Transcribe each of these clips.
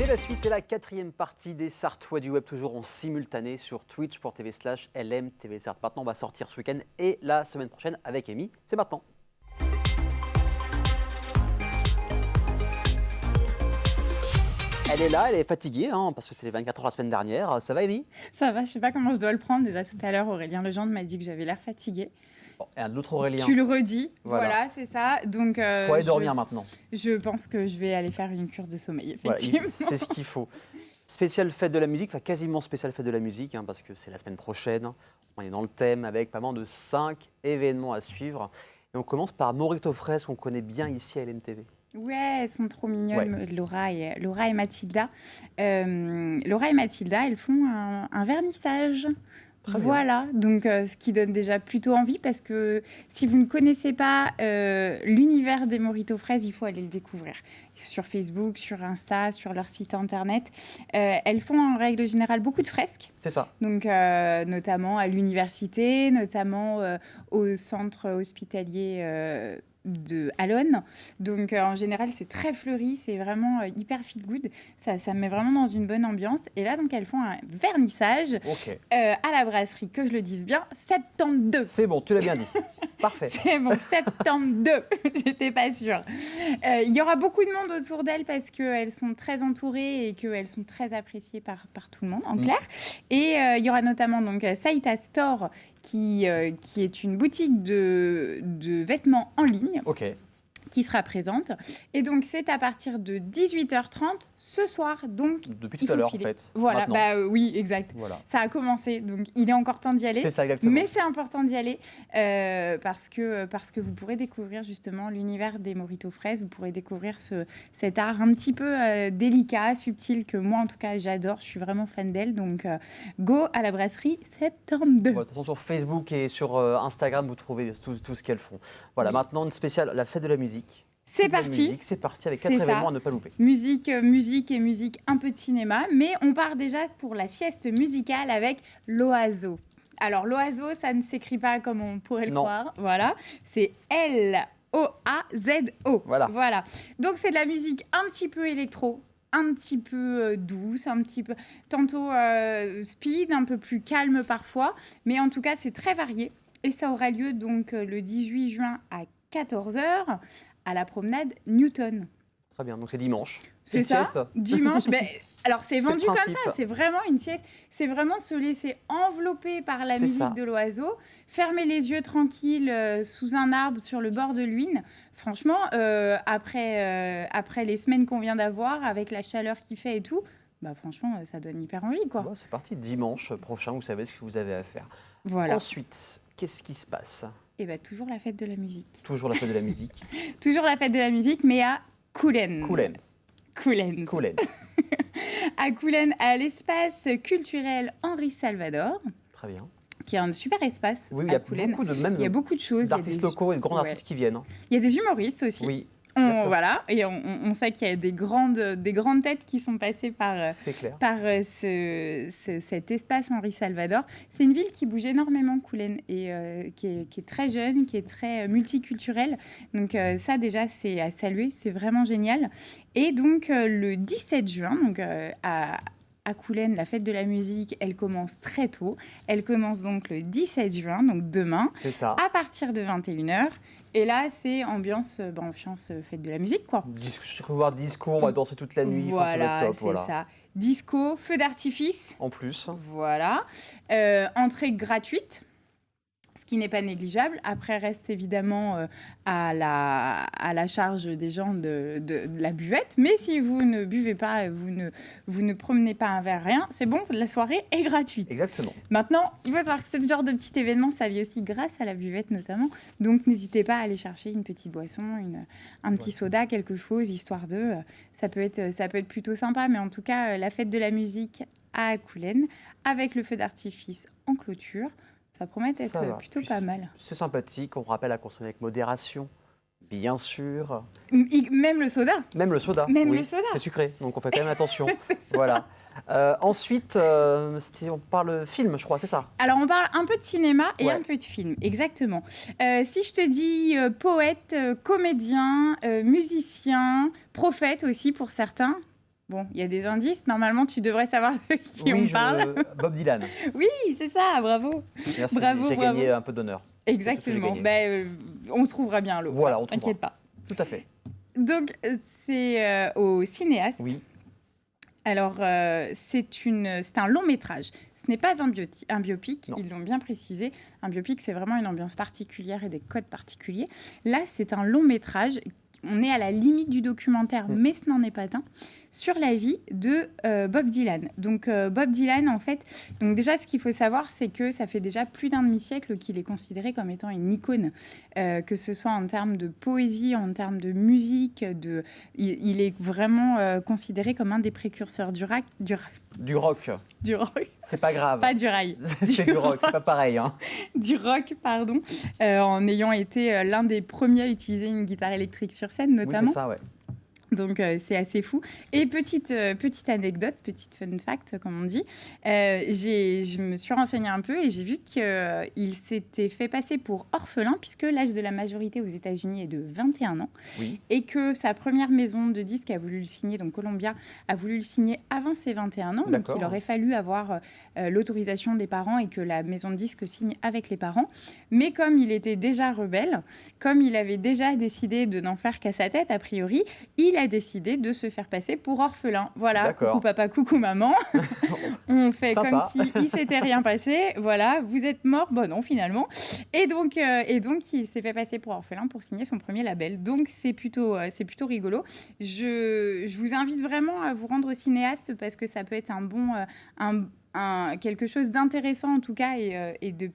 C'est la suite et la quatrième partie des Sartois du Web, toujours en simultané sur twitch.tv/LM TV Sarthe. Maintenant, on va sortir ce week-end et la semaine prochaine avec Amy. C'est maintenant. Elle est là, elle est fatiguée, parce que c'était les 24 heures la semaine dernière. Ça va, Amy? Ça va, je sais pas comment je dois le prendre. Déjà tout à l'heure, Aurélien Legendre m'a dit que j'avais l'air fatiguée. Bon, et un autre Aurélien. Tu le redis, voilà c'est ça. Donc, faut aller dormir maintenant. Je pense que je vais aller faire une cure de sommeil, effectivement. Voilà, c'est ce qu'il faut. Spéciale fête de la musique, enfin quasiment spéciale fête de la musique, parce que c'est la semaine prochaine. On est dans le thème avec pas moins de 5 événements à suivre. Et on commence par Morito Fraise, qu'on connaît bien ici à LMTV. Ouais, elles sont trop mignonnes, ouais. Laura et Mathilda. Laura et Mathilda, elles font un vernissage. Très voilà, bien. Donc ce qui donne déjà plutôt envie, parce que si vous ne connaissez pas l'univers des Morito Fraises, il faut aller le découvrir. Sur Facebook, sur Insta, sur leur site internet. Elles font en règle générale beaucoup de fresques. C'est ça. Donc notamment à l'université, notamment au centre hospitalier de Allonne. Donc en général c'est très fleuri, c'est vraiment hyper feel good, ça me met vraiment dans une bonne ambiance. Et là donc elles font un vernissage à la brasserie, que je le dise bien, septembre 2. C'est bon, tu l'as bien dit. Parfait. C'est bon, septembre 2. J'étais pas sûre. Il y aura beaucoup de monde autour d'elles parce qu'elles sont très entourées et qu'elles sont très appréciées par tout le monde, en clair. Et il y aura notamment donc Saïta Store, qui est une boutique de vêtements en ligne. Qui sera présente. Et donc, c'est à partir de 18h30 ce soir. Donc, depuis tout à l'heure, en fait. Voilà, oui, exact. Voilà. Ça a commencé, donc il est encore temps d'y aller. C'est ça, exactement. Mais c'est important d'y aller parce que vous pourrez découvrir justement l'univers des Morito Fraises. Vous pourrez découvrir cet art un petit peu délicat, subtil, que moi, en tout cas, j'adore. Je suis vraiment fan d'elle. Donc, go à la brasserie septembre 2. Voilà, de toute façon, sur Facebook et sur Instagram, vous trouvez tout ce qu'elles font. Voilà, maintenant, une spéciale, la fête de la musique. C'est parti. C'est parti avec 4 événements à ne pas louper. Musique, un peu de cinéma. Mais on part déjà pour la sieste musicale avec l'Oiseau. Alors, l'Oiseau, ça ne s'écrit pas comme on pourrait le croire. Voilà. C'est L-O-A-Z-O. Voilà. Donc, c'est de la musique un petit peu électro, un petit peu douce, un petit peu tantôt speed, un peu plus calme parfois. Mais en tout cas, c'est très varié. Et ça aura lieu donc le 18 juin à 14h. à la promenade Newton. Très bien, donc c'est dimanche. C'est ça, sieste. Dimanche. Alors c'est vendu comme ça, c'est vraiment une sieste. C'est vraiment se laisser envelopper par la musique de l'Oiseau, fermer les yeux tranquilles sous un arbre sur le bord de l'Huisne. Franchement, après les semaines qu'on vient d'avoir, avec la chaleur qu'il fait et tout, franchement, ça donne hyper envie, quoi. C'est parti, dimanche prochain, vous savez ce que vous avez à faire. Voilà. Ensuite, qu'est-ce qui se passe ? Toujours la fête de la musique. Toujours la fête de la musique. Toujours la fête de la musique, mais à Coulennes. Coulennes. À Coulennes, à l'espace culturel Henri Salvador. Très bien. Qui est un super espace. Oui, il y a beaucoup de choses. D'artistes locaux et de grands artistes qui viennent. Il y a des humoristes aussi. Oui. Voilà, et on sait qu'il y a des grandes têtes qui sont passées par cet espace Henri Salvador. C'est une ville qui bouge énormément, Coulennes, et qui est très jeune, qui est très multiculturelle. Donc ça, déjà, c'est à saluer, c'est vraiment génial. Et donc, le 17 juin, donc, à Coulennes, la fête de la musique, elle commence très tôt. Elle commence donc le 17 juin, donc demain, à partir de 21h. Et là, c'est ambiance fête de la musique, quoi. Je peux voir disco, on va danser toute la nuit, ça va être top. Voilà, c'est ça. Disco, feu d'artifice. En plus. Voilà. Entrée gratuite, ce qui n'est pas négligeable. Après, reste évidemment à la charge des gens de la buvette. Mais si vous ne buvez pas, vous ne promenez pas un verre, rien, c'est bon, la soirée est gratuite. Exactement. Maintenant, il faut savoir que ce genre de petit événement, ça vient aussi grâce à la buvette notamment. Donc, n'hésitez pas à aller chercher une petite boisson, un petit soda, quelque chose, histoire de... Ça peut être plutôt sympa. Mais en tout cas, la fête de la musique à Coulennes, avec le feu d'artifice en clôture, ça promet d'être plutôt pas mal. C'est sympathique, on rappelle à consommer avec modération, bien sûr. Même le soda. C'est sucré, donc on fait quand même attention. Voilà. Ensuite, on parle film, je crois, c'est ça? Alors, on parle un peu de cinéma et un peu de film, exactement. Si je te dis poète, comédien, musicien, prophète aussi pour certains, Bon, il y a des indices. Normalement, tu devrais savoir de qui Oui, on parle. Bob Dylan. Oui, c'est ça, bravo. Merci, Bravo, j'ai bravo. gagné un peu d'honneur. Exactement. On trouvera bien l'eau. Voilà, on trouvera. T'inquiète pas. Tout à fait. Donc, c'est au cinéaste. Oui. Alors, c'est un long métrage. Ce n'est pas un biopic, Non. ils l'ont bien précisé. Un biopic, c'est vraiment une ambiance particulière et des codes particuliers. Là, c'est un long métrage. On est à la limite du documentaire, mais ce n'en est pas un, sur la vie de Bob Dylan. Donc, Bob Dylan, en fait, donc déjà, ce qu'il faut savoir, c'est que ça fait déjà plus d'un demi-siècle qu'il est considéré comme étant une icône, que ce soit en termes de poésie, en termes de musique. Il est vraiment considéré comme un des précurseurs du rock. Du rock. Du rock. C'est pas grave. Pas du rail. C'est du rock, c'est pas pareil. Hein. Du rock, pardon. En ayant été l'un des premiers à utiliser une guitare électrique sur scène, notamment. Oui, c'est ça, ouais. Donc, c'est assez fou. Et petite anecdote, petite fun fact, comme on dit, je me suis renseignée un peu et j'ai vu qu'il s'était fait passer pour orphelin, puisque l'âge de la majorité aux États-Unis est de 21 ans. Oui. Et que sa première maison de disques a voulu le signer, donc Columbia, a voulu le signer avant ses 21 ans. Donc, il aurait fallu avoir l'autorisation des parents et que la maison de disques signe avec les parents. Mais comme il était déjà rebelle, comme il avait déjà décidé de n'en faire qu'à sa tête, a priori, il a décidé de se faire passer pour orphelin. Voilà, coucou papa, coucou maman. On fait Sympa. comme s'il ne s'était rien passé. Voilà, vous êtes mort. Bon, non, finalement. Et donc il s'est fait passer pour orphelin pour signer son premier label. Donc, c'est plutôt rigolo. Je vous invite vraiment à vous rendre cinéaste parce que ça peut être quelque chose d'intéressant en tout cas et de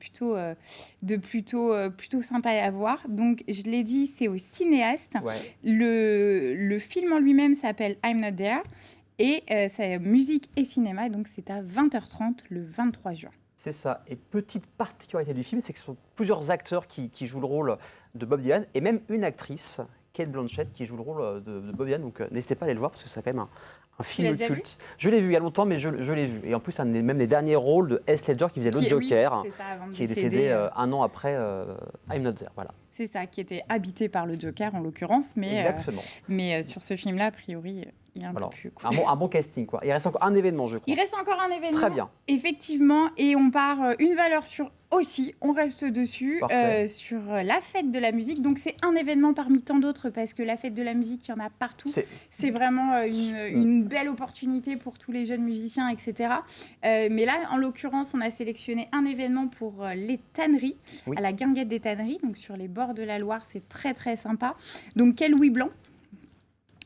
plutôt sympa à voir. Donc, je l'ai dit, c'est au cinéaste. Ouais. Le film en lui-même s'appelle I'm Not There et c'est musique et cinéma. Donc, c'est à 20h30 le 23 juin. C'est ça. Et petite particularité du film, c'est que ce sont plusieurs acteurs qui jouent le rôle de Bob Dylan et même une actrice, Cate Blanchett, qui joue le rôle de Bob Dylan. Donc, n'hésitez pas à aller le voir parce que c'est quand même un film culte. Je l'ai vu il y a longtemps, mais je l'ai vu. Et en plus, même des derniers rôles de Heath Ledger qui faisait le Joker, qui est décédé un an après I'm Not There. Voilà. C'est ça, qui était habité par le Joker en l'occurrence. Exactement. Mais sur ce film-là, a priori, il est un peu plus cool. Un bon casting, quoi. Il reste encore un événement, je crois. Il reste encore un événement. Très bien. Effectivement, et on part une valeur sûre aussi, on reste dessus, sur la fête de la musique. Donc, c'est un événement parmi tant d'autres parce que la fête de la musique, il y en a partout. C'est vraiment une belle opportunité pour tous les jeunes musiciens, etc. Mais là, en l'occurrence, on a sélectionné un événement pour les tanneries, à la Guinguette des Tanneries, donc sur les bords de la Loire. C'est très, très sympa. Donc, quel Louis Blanc.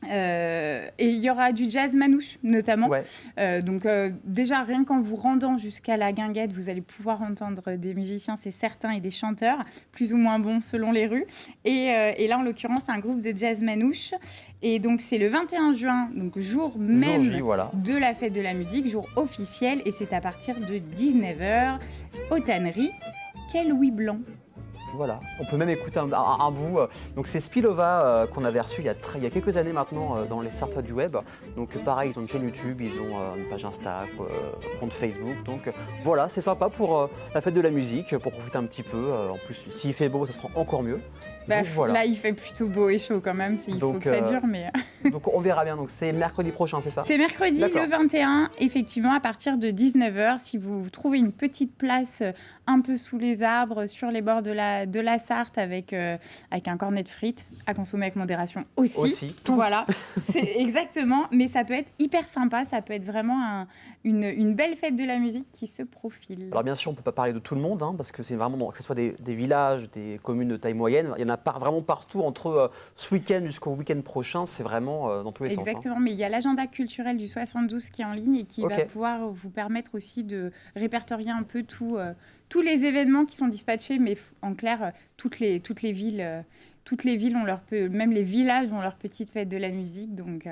Et il y aura du jazz manouche notamment. Donc déjà rien qu'en vous rendant jusqu'à la Guinguette, vous allez pouvoir entendre des musiciens, c'est certain, et des chanteurs plus ou moins bons selon les rues. Et là en l'occurrence c'est un groupe de jazz manouche. Et donc c'est le 21 juin, donc jour même de la fête de la musique, jour officiel, et c'est à partir de 19h aux tanneries. Quel Louis Blanc. Voilà, on peut même écouter un bout. Donc c'est Spilova qu'on avait reçu il y a quelques années maintenant dans les startups du web. Donc pareil, ils ont une chaîne YouTube, ils ont une page Insta, compte Facebook. Donc voilà, c'est sympa pour la fête de la musique, pour profiter un petit peu. En plus, s'il fait beau, ça sera encore mieux. Donc, voilà. Là, il fait plutôt beau et chaud quand même, il faut que ça dure. Mais... donc on verra bien, donc c'est mercredi prochain, c'est ça? C'est mercredi le 21, effectivement, à partir de 19h. Si vous trouvez une petite place un peu sous les arbres, sur les bords de la Sarthe, avec un cornet de frites, à consommer avec modération aussi. Tout. Voilà, c'est exactement. Mais ça peut être hyper sympa, ça peut être vraiment une belle fête de la musique qui se profile. Alors bien sûr, on ne peut pas parler de tout le monde, parce que c'est vraiment, que ce soit des villages, des communes de taille moyenne, il y en a vraiment partout, entre ce week-end jusqu'au week-end prochain, c'est vraiment dans tous les sens. Exactement, mais il y a l'agenda culturel du 72 qui est en ligne et qui va pouvoir vous permettre aussi de répertorier un peu tous les événements qui sont dispatchés, mais en clair, toutes les villes ont même les villages ont leur petite fête de la musique, donc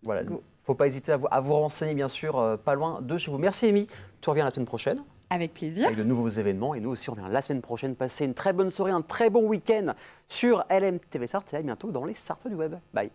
voilà. Il ne faut pas hésiter à vous renseigner, bien sûr, pas loin de chez vous. Merci, Amy. Tu reviens la semaine prochaine. Avec plaisir. Avec de nouveaux événements. Et nous aussi, on revient la semaine prochaine. Passez une très bonne soirée, un très bon week-end sur LMTV Sarthe et à bientôt dans les startups du web. Bye.